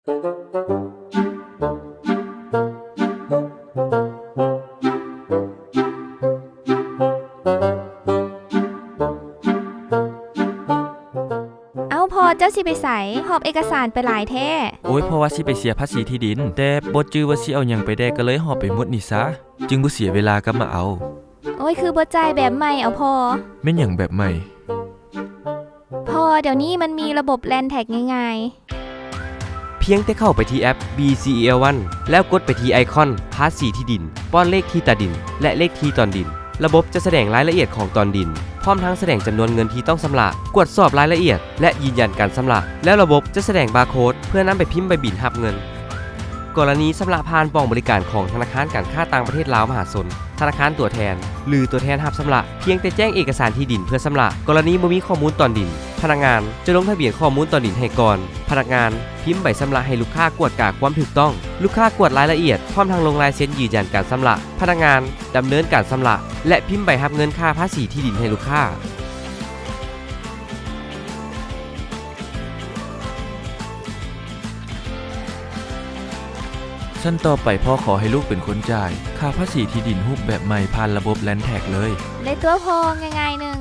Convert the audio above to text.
เอาพอเจ้าสิไปใส่หอบเอกสารไปหลายแท้โอ้ยเพราะว่าสิไปเสียภาษีที่ดินแต่บ่จื้อว่าสิเอาหยังไปได้ก็เลยหอบไปหมดนี่ซะจึงบ่เสียเวลากลับมาเอาโอ้ยคือบ่จ่ายแบบใหม่เอาพอแม่นหยังแบบใหม่พอเดี๋ยวนี้มันมีระบบแลนด์แท็กง่ายเพียงแต่เข้าไปที่แอป BCEL1 แล้วกดไปที่ไอคอนภาษีที่ดินป้อนเลขที่ตาดินและเลขที่ตอนดินระบบจะแสดงรายละเอียดของตอนดินพร้อมทั้งแสดงจำนวนเงินที่ต้องชำระกดสอบรายละเอียดและยืนยันการชำระแล้วระบบจะแสดงบาร์โค้ดเพื่อนำไปพิมพ์ใบบินรับเงินกรณีชำระผ่านป้องบริการของธนาคารการค้าต่างประเทศลาวมหาชนธนาคารตัวแทนหรือตัวแทนรับชำระเพียงแต่แจ้งเอกสารที่ดินเพื่อชำระกรณีบ่มีข้อมูลตอนดินพนักงานจะลงทะเบียนข้อมูลตอนดินให้ก่อนพนักงานพิมพ์ใบชำระให้ลูกค้ากวดกาความถูกต้องลูกค้ากวดรายละเอียดพร้อมทางลงลายเซ็นยืนยันการชำระพนักงานดำเนินการชำระและพิมพ์ใบรับเงินค่าภาษีที่ดินให้ลูกค้าขั้นต่อไปพ่อขอให้ลูกเป็นคนจ่ายค่าภาษีที่ดินรูปแบบใหม่ผ่านระบบแลนด์แท็กเลยๆได้ตัวพอง่ายๆหนึ่ง